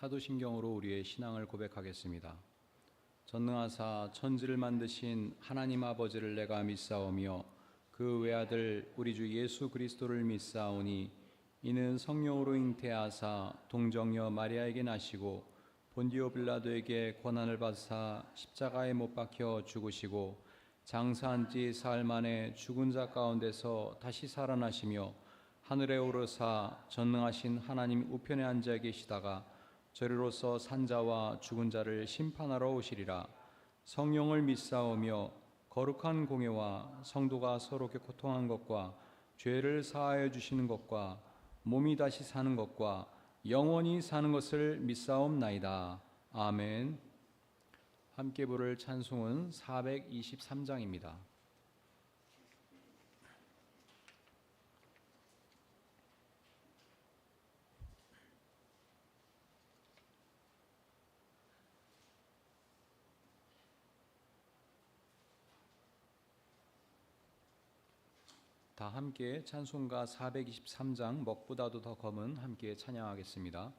사도신경으로 우리의 신앙을 고백하겠습니다. 전능하사 천지를 만드신 하나님 아버지를 내가 믿사오며 그 외아들 우리 주 예수 그리스도를 믿사오니 이는 성령으로 잉태하사 동정녀 마리아에게 나시고 본디오 빌라도에게 고난을 받으사 십자가에 못 박혀 죽으시고 장사한 지 사흘 만에 죽은 자 가운데서 다시 살아나시며 하늘에 오르사 전능하신 하나님 우편에 앉아 계시다가 저리로서 산자와 죽은 자를 심판하러 오시리라. 성령을 믿사오며 거룩한 공예와 성도가 서로 교통한 것과 죄를 사하여 주시는 것과 몸이 다시 사는 것과 영원히 사는 것을 믿사옵나이다. 아멘. 함께 부를 찬송은 423장입니다. 다 함께 찬송가 423장 먹보다도 더 검은 함께 찬양하겠습니다.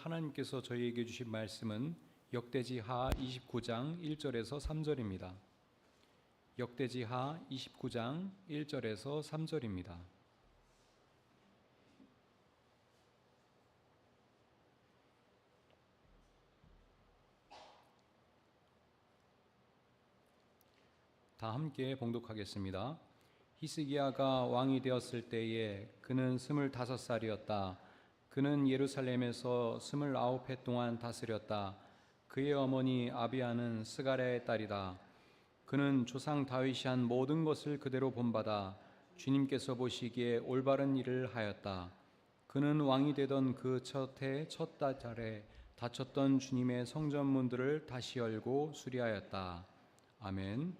하나님께서 저희에게 주신 말씀은 역대지하 29장 1절에서 3절입니다. 역대지하 29장 1절에서 3절입니다. 다 함께 봉독하겠습니다. 히스기야가 왕이 되었을 때에 그는 25살이었다. 그는 예루살렘에서 29해 동안 다스렸다. 그의 어머니 아비야는 스가랴의 딸이다. 그는 조상 다윗이 한 모든 것을 그대로 본받아 주님께서 보시기에 올바른 일을 하였다. 그는 왕이 되던 그 첫 해 첫 달에 닫혔던 주님의 성전 문들을 다시 열고 수리하였다. 아멘.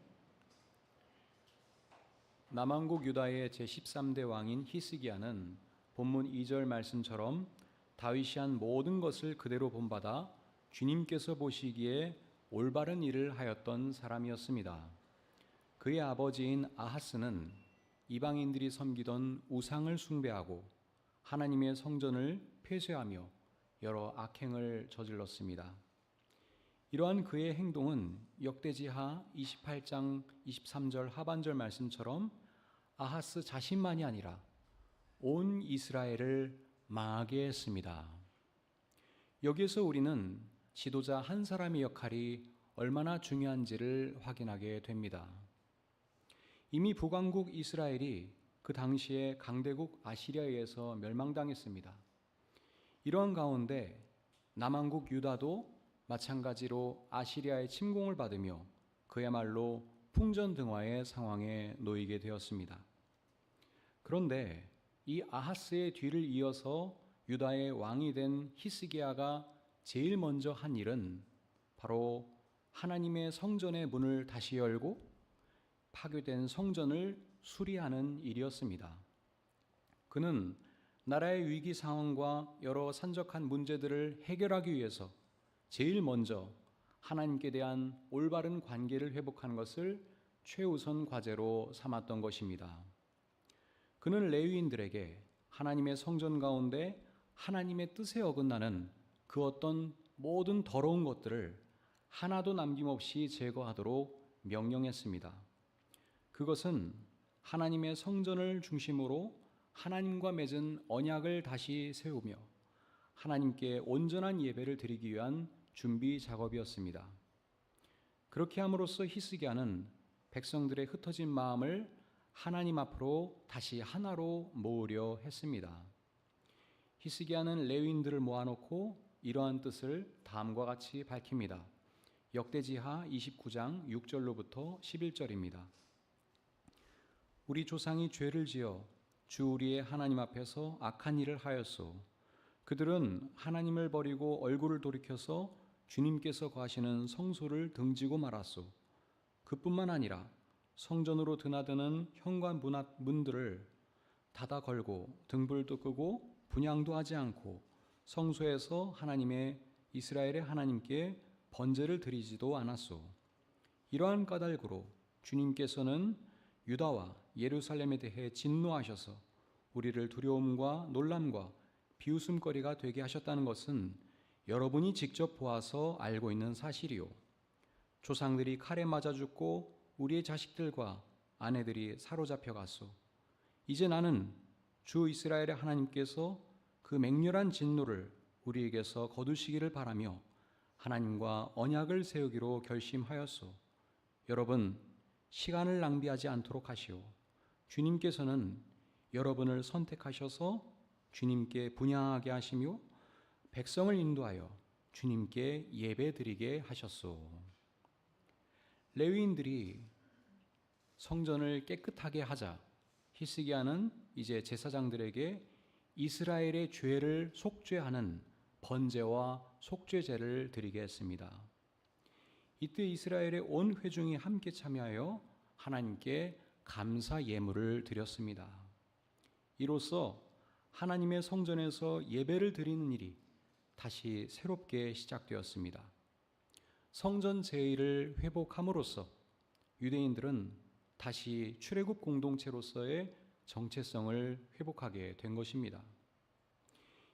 남왕국 유다의 제13대 왕인 히스기야는 본문 2절 말씀처럼 다윗이 한 모든 것을 그대로 본받아 주님께서 보시기에 올바른 일을 하였던 사람이었습니다. 그의 아버지인 아하스는 이방인들이 섬기던 우상을 숭배하고 하나님의 성전을 폐쇄하며 여러 악행을 저질렀습니다. 이러한 그의 행동은 역대지하 28장 23절 하반절 말씀처럼 아하스 자신만이 아니라 온 이스라엘을 망하게 했습니다. 여기에서 우리는 지도자 한 사람의 역할이 얼마나 중요한지를 확인하게 됩니다. 이미 북왕국 이스라엘이 그 당시에 강대국 아시리아에 의해서 멸망당했습니다. 이러한 가운데 남왕국 유다도 마찬가지로 아시리아의 침공을 받으며 그야말로 풍전등화의 상황에 놓이게 되었습니다. 그런데 이 아하스의 뒤를 이어서 유다의 왕이 된 히스기야가 제일 먼저 한 일은 바로 하나님의 성전의 문을 다시 열고 파괴된 성전을 수리하는 일이었습니다. 그는 나라의 위기 상황과 여러 산적한 문제들을 해결하기 위해서 제일 먼저 하나님께 대한 올바른 관계를 회복하는 것을 최우선 과제로 삼았던 것입니다. 그는 레위인들에게 하나님의 성전 가운데 하나님의 뜻에 어긋나는 그 어떤 모든 더러운 것들을 하나도 남김없이 제거하도록 명령했습니다. 그것은 하나님의 성전을 중심으로 하나님과 맺은 언약을 다시 세우며 하나님께 온전한 예배를 드리기 위한 준비 작업이었습니다. 그렇게 함으로써 히스기야는 백성들의 흩어진 마음을 하나님 앞으로 다시 하나로 모으려 했습니다. 히스기야는 레위인들을 모아놓고 이러한 뜻을 다음과 같이 밝힙니다. 역대지하 29장 6절로부터 11절입니다. 우리 조상이 죄를 지어 주 우리의 하나님 앞에서 악한 일을 하였소. 그들은 하나님을 버리고 얼굴을 돌이켜서 주님께서 거하시는 성소를 등지고 말았소. 그뿐만 아니라 성전으로 드나드는 현관 문들을 닫아 걸고 등불도 끄고 분향도 하지 않고 성소에서 하나님의 이스라엘의 하나님께 번제를 드리지도 않았소. 이러한 까닭으로 주님께서는 유다와 예루살렘에 대해 진노하셔서 우리를 두려움과 놀람과 비웃음거리가 되게 하셨다는 것은 여러분이 직접 보아서 알고 있는 사실이요. 조상들이 칼에 맞아 죽고 우리의 자식들과 아내들이 사로잡혀 갔소. 이제 나는 주 이스라엘의 하나님께서 그 맹렬한 진노를 우리에게서 거두시기를 바라며 하나님과 언약을 세우기로 결심하였소. 여러분, 시간을 낭비하지 않도록 하시오. 주님께서는 여러분을 선택하셔서 주님께 분향하게 하시며 백성을 인도하여 주님께 예배드리게 하셨소. 레위인들이 성전을 깨끗하게 하자 히스기야는 이제 제사장들에게 이스라엘의 죄를 속죄하는 번제와 속죄제를 드리게 했습니다. 이때 이스라엘의 온 회중이 함께 참여하여 하나님께 감사 예물을 드렸습니다. 이로써 하나님의 성전에서 예배를 드리는 일이 다시 새롭게 시작되었습니다. 성전 제의를 회복함으로써 유대인들은 다시 출애굽 공동체로서의 정체성을 회복하게 된 것입니다.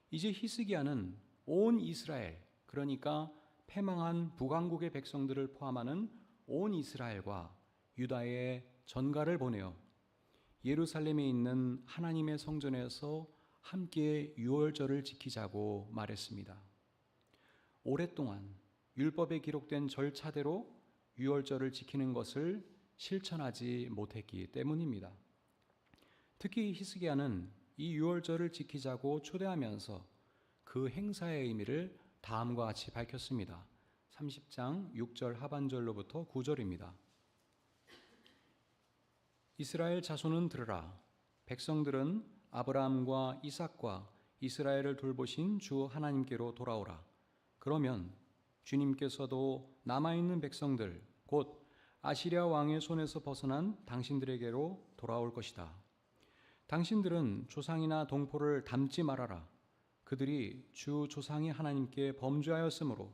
이제 히스기야는 온 이스라엘, 그러니까 패망한 북왕국의 백성들을 포함하는 온 이스라엘과 유다에 전가를 보내어 예루살렘에 있는 하나님의 성전에서 함께 유월절을 지키자고 말했습니다. 오랫동안 율법에 기록된 절차대로 유월절을 지키는 것을 실천하지 못했기 때문입니다. 특히 히스기야는 이 유월절을 지키자고 초대하면서 그 행사의 의미를 다음과 같이 밝혔습니다. 30장 6절 하반절로부터 9절입니다. 이스라엘 자손은 들으라. 백성들은 아브라함과 이삭과 이스라엘을 돌보신 주 하나님께로 돌아오라. 그러면 주님께서도 남아있는 백성들, 곧 아시리아 왕의 손에서 벗어난 당신들에게로 돌아올 것이다. 당신들은 조상이나 동포를 닮지 말아라. 그들이 주 조상의 하나님께 범죄하였으므로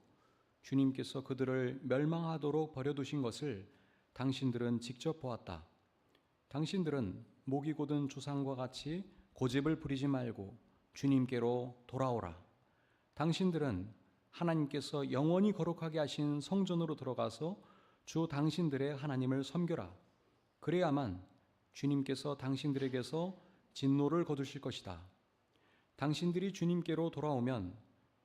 주님께서 그들을 멸망하도록 버려두신 것을 당신들은 직접 보았다. 당신들은 목이 곧은 조상과 같이 고집을 부리지 말고 주님께로 돌아오라. 당신들은 하나님께서 영원히 거룩하게 하신 성전으로 들어가서 주 당신들의 하나님을 섬겨라. 그래야만 주님께서 당신들에게서 진노를 거두실 것이다. 당신들이 주님께로 돌아오면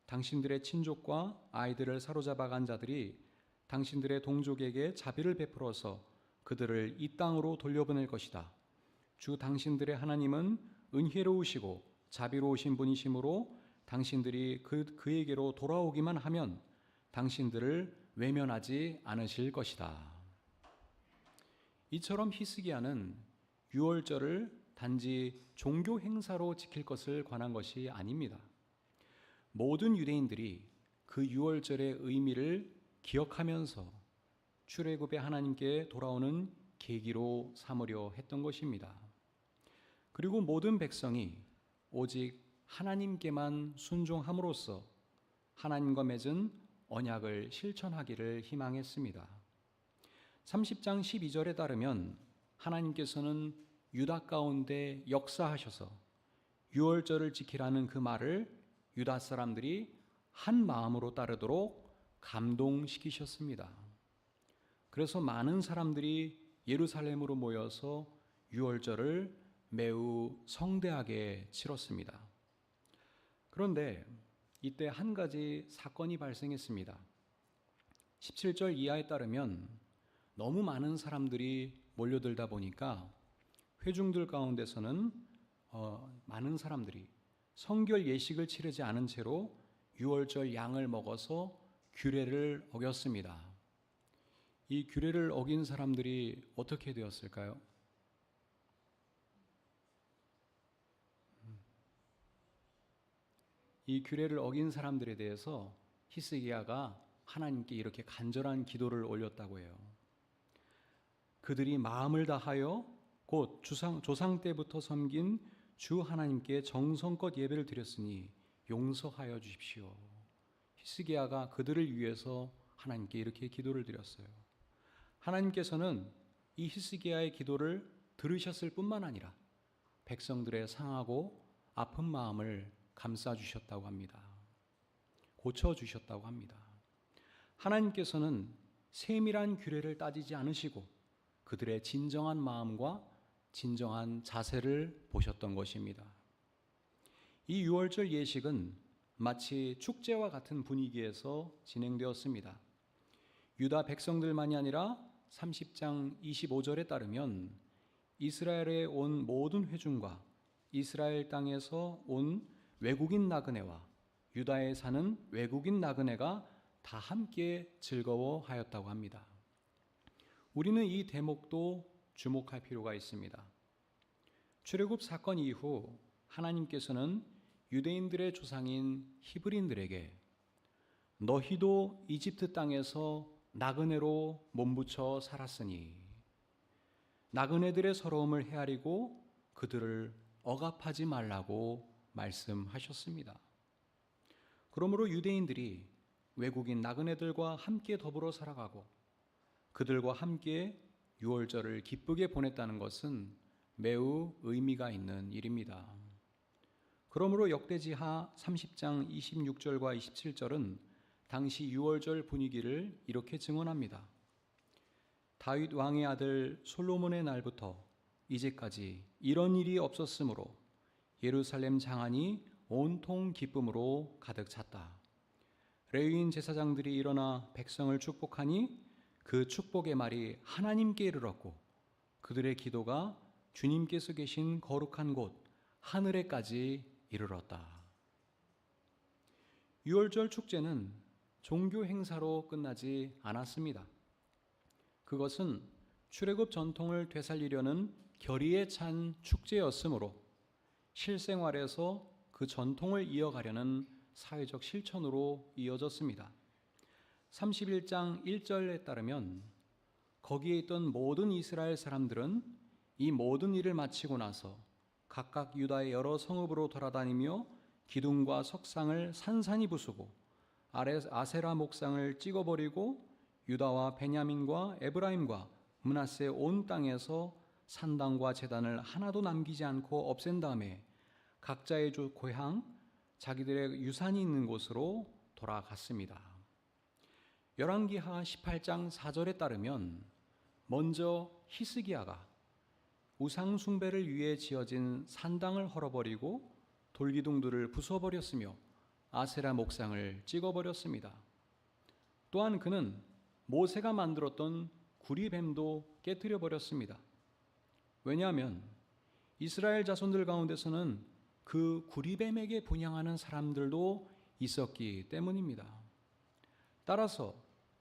당신들의 친족과 아이들을 사로잡아 간 자들이 당신들의 동족에게 자비를 베풀어서 그들을 이 땅으로 돌려보낼 것이다. 주 당신들의 하나님은 은혜로우시고 자비로우신 분이시므로 당신들이 그에게로 돌아오기만 하면 당신들을 외면하지 않으실 것이다. 이처럼 히스기야는 유월절을 단지 종교 행사로 지킬 것을 권한 것이 아닙니다. 모든 유대인들이 그 유월절의 의미를 기억하면서 출애굽의 하나님께 돌아오는 계기로 삼으려 했던 것입니다. 그리고 모든 백성이 오직 하나님께만 순종함으로써 하나님과 맺은 언약을 실천하기를 희망했습니다. 30장 12절에 따르면 하나님께서는 유다 가운데 역사하셔서 유월절을 지키라는 그 말을 유다 사람들이 한 마음으로 따르도록 감동시키셨습니다. 그래서 많은 사람들이 예루살렘으로 모여서 유월절을 매우 성대하게 치렀습니다. 그런데 이때 한 가지 사건이 발생했습니다. 17절 이하에 따르면 너무 많은 사람들이 몰려들다 보니까 회중들 가운데서는 많은 사람들이 성결 예식을 치르지 않은 채로 유월절 양을 먹어서 규례를 어겼습니다. 이 규례를 어긴 사람들이 어떻게 되었을까요? 이 규례를 어긴 사람들에 대해서 히스기야가 하나님께 이렇게 간절한 기도를 올렸다고 해요. 그들이 마음을 다하여 곧 조상 때부터 섬긴 주 하나님께 정성껏 예배를 드렸으니 용서하여 주십시오. 히스기야가 그들을 위해서 하나님께 이렇게 기도를 드렸어요. 하나님께서는 이 히스기야의 기도를 들으셨을 뿐만 아니라 백성들의 상하고 아픈 마음을 감싸주셨다고 합니다. 고쳐주셨다고 합니다. 하나님께서는 세밀한 규례를 따지지 않으시고 그들의 진정한 마음과 진정한 자세를 보셨던 것입니다. 이 유월절 예식은 마치 축제와 같은 분위기에서 진행되었습니다. 유다 백성들만이 아니라 30장 25절에 따르면 이스라엘에 온 모든 회중과 이스라엘 땅에서 온 외국인 나그네와 유다에 사는 외국인 나그네가 다 함께 즐거워하였다고 합니다. 우리는 이 대목도 주목할 필요가 있습니다. 출애굽 사건 이후 하나님께서는 유대인들의 조상인 히브리인들에게 너희도 이집트 땅에서 나그네로 몸부쳐 살았으니 나그네들의 서러움을 헤아리고 그들을 억압하지 말라고 말씀하셨습니다. 그러므로 유대인들이 외국인 나그네들과 함께 더불어 살아가고 그들과 함께 유월절을 기쁘게 보냈다는 것은 매우 의미가 있는 일입니다. 그러므로 역대지하 30장 26절과 27절은 당시 유월절 분위기를 이렇게 증언합니다. 다윗 왕의 아들 솔로몬의 날부터 이제까지 이런 일이 없었으므로 예루살렘 장안이 온통 기쁨으로 가득 찼다. 레위인 제사장들이 일어나 백성을 축복하니 그 축복의 말이 하나님께 이르렀고 그들의 기도가 주님께서 계신 거룩한 곳 하늘에까지 이르렀다. 유월절 축제는 종교 행사로 끝나지 않았습니다. 그것은 출애굽 전통을 되살리려는 결의에 찬 축제였으므로 실생활에서 그 전통을 이어가려는 사회적 실천으로 이어졌습니다. 31장 1절에 따르면 거기에 있던 모든 이스라엘 사람들은 이 모든 일을 마치고 나서 각각 유다의 여러 성읍으로 돌아다니며 기둥과 석상을 산산이 부수고 아세라 목상을 찍어버리고 유다와 베냐민과 에브라임과 므낫세 온 땅에서 산당과 제단을 하나도 남기지 않고 없앤 다음에 각자의 고향, 자기들의 유산이 있는 곳으로 돌아갔습니다. 열왕기하 18장 4절에 따르면 먼저 히스기야가 우상 숭배를 위해 지어진 산당을 헐어버리고 돌기둥들을 부숴버렸으며 아세라 목상을 찍어버렸습니다. 또한 그는 모세가 만들었던 구리뱀도 깨뜨려 버렸습니다. 왜냐하면 이스라엘 자손들 가운데서는 그 구리뱀에게 분향하는 사람들도 있었기 때문입니다. 따라서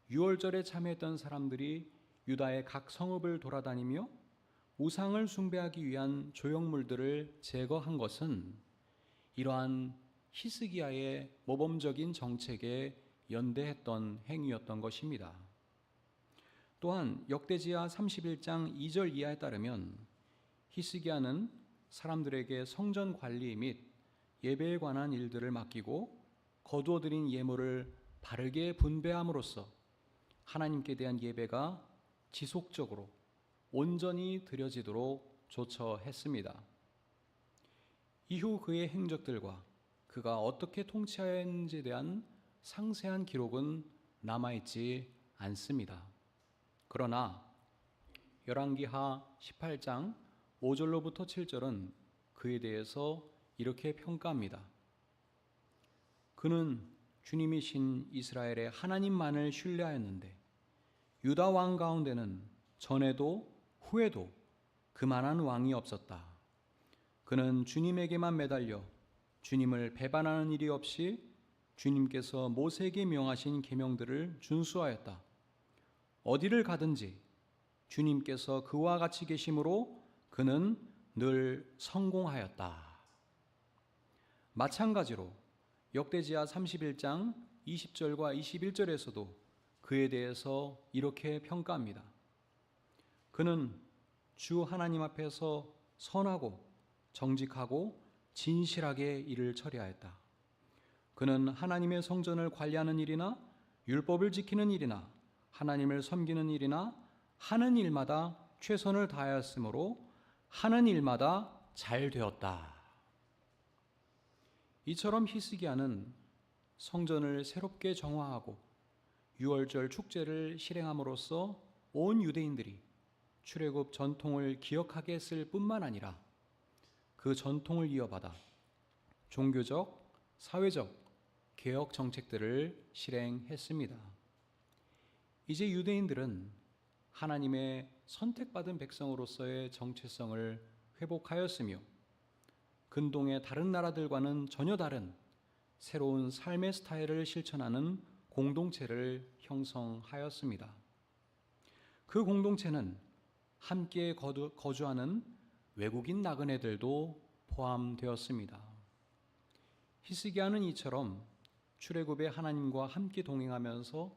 유월절에 참여했던 사람들이 유다의 각 성읍을 돌아다니며 우상을 숭배하기 위한 조형물들을 제거한 것은 이러한 히스기야의 모범적인 정책에 연대했던 행위였던 것입니다. 또한 역대지하 31장 2절 이하에 따르면 히스기야는 사람들에게 성전 관리 및 예배에 관한 일들을 맡기고 거두어들인 예물을 바르게 분배함으로써 하나님께 대한 예배가 지속적으로 온전히 드려지도록 조처했습니다. 이후 그의 행적들과 그가 어떻게 통치하였는지에 대한 상세한 기록은 남아있지 않습니다. 그러나 열왕기하 18장 5절로부터 7절은 그에 대해서 이렇게 평가합니다. 그는 주님이신 이스라엘의 하나님만을 신뢰하였는데 유다 왕 가운데는 전에도 후에도 그만한 왕이 없었다. 그는 주님에게만 매달려 주님을 배반하는 일이 없이 주님께서 모세에게 명하신 계명들을 준수하였다. 어디를 가든지 주님께서 그와 같이 계심으로 그는 늘 성공하였다. 마찬가지로 역대지하 31장 20절과 21절에서도 그에 대해서 이렇게 평가합니다. 그는 주 하나님 앞에서 선하고 정직하고 진실하게 일을 처리하였다. 그는 하나님의 성전을 관리하는 일이나 율법을 지키는 일이나 하나님을 섬기는 일이나 하는 일마다 최선을 다하였으므로 하는 일마다 잘 되었다. 이처럼 히스기야는 성전을 새롭게 정화하고 유월절 축제를 실행함으로써 온 유대인들이 출애굽 전통을 기억하게 했을 뿐만 아니라 그 전통을 이어받아 종교적, 사회적 개혁 정책들을 실행했습니다. 이제 유대인들은 하나님의 선택받은 백성으로서의 정체성을 회복하였으며 근동의 다른 나라들과는 전혀 다른 새로운 삶의 스타일을 실천하는 공동체를 형성하였습니다. 그 공동체는 함께 거주하는 외국인 나그네들도 포함되었습니다. 히스기야는 이처럼 출애굽의 하나님과 함께 동행하면서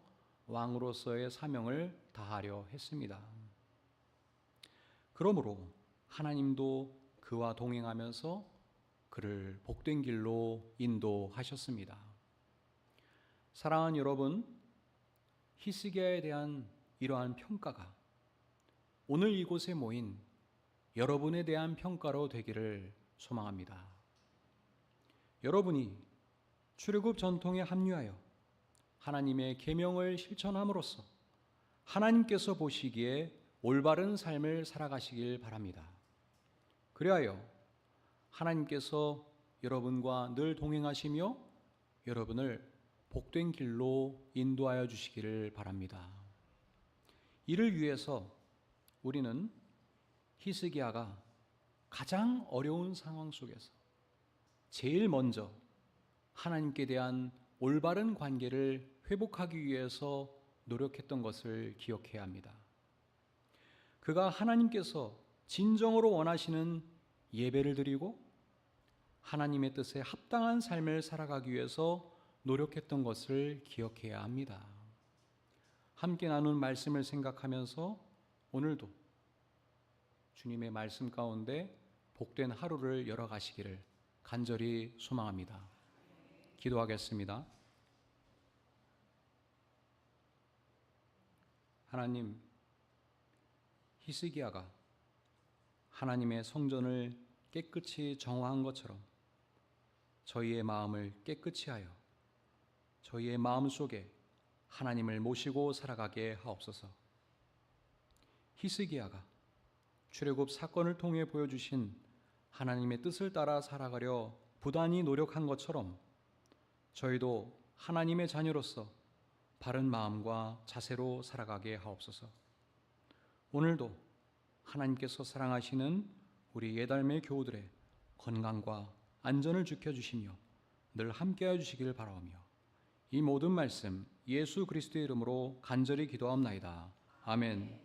왕으로서의 사명을 다하려 했습니다. 그러므로 하나님도 그와 동행하면서 그를 복된 길로 인도하셨습니다. 사랑하는 여러분, 히스기야에 대한 이러한 평가가 오늘 이곳에 모인 여러분에 대한 평가로 되기를 소망합니다. 여러분이 출애굽 전통에 합류하여 하나님의 계명을 실천함으로써 하나님께서 보시기에 올바른 삶을 살아가시길 바랍니다. 그리하여 하나님께서 여러분과 늘 동행하시며 여러분을 복된 길로 인도하여 주시기를 바랍니다. 이를 위해서 우리는 히스기야가 가장 어려운 상황 속에서 제일 먼저 하나님께 대한 올바른 관계를 회복하기 위해서 노력했던 것을 기억해야 합니다. 그가 하나님께서 진정으로 원하시는 예배를 드리고 하나님의 뜻에 합당한 삶을 살아가기 위해서 노력했던 것을 기억해야 합니다. 함께 나눈 말씀을 생각하면서 오늘도 주님의 말씀 가운데 복된 하루를 열어가시기를 간절히 소망합니다. 기도하겠습니다. 하나님, 히스기야가 하나님의 성전을 깨끗이 정화한 것처럼 저희의 마음을 깨끗이 하여 저희의 마음 속에 하나님을 모시고 살아가게 하옵소서. 히스기야가 출애굽 사건을 통해 보여주신 하나님의 뜻을 따라 살아가려 부단히 노력한 것처럼 저희도 하나님의 자녀로서 바른 마음과 자세로 살아가게 하옵소서. 오늘도 하나님께서 사랑하시는 우리 예달매 교우들의 건강과 안전을 지켜주시며 늘 함께해 주시길 바라오며 이 모든 말씀 예수 그리스도의 이름으로 간절히 기도하옵나이다. 아멘.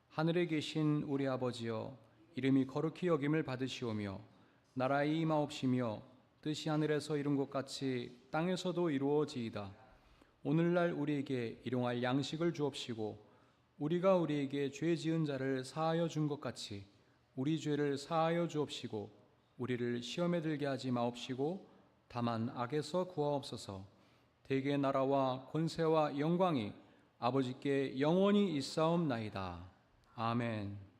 하늘에 계신 우리 아버지여, 이름이 거룩히 여김을 받으시오며 나라의 임하옵시며 뜻이 하늘에서 이룬 것 같이 땅에서도 이루어지이다. 오늘날 우리에게 일용할 양식을 주옵시고 우리가 우리에게 죄 지은 자를 사하여 준 것 같이 우리 죄를 사하여 주옵시고 우리를 시험에 들게 하지 마옵시고 다만 악에서 구하옵소서. 대개 나라와 권세와 영광이 아버지께 영원히 있사옵나이다. 아멘.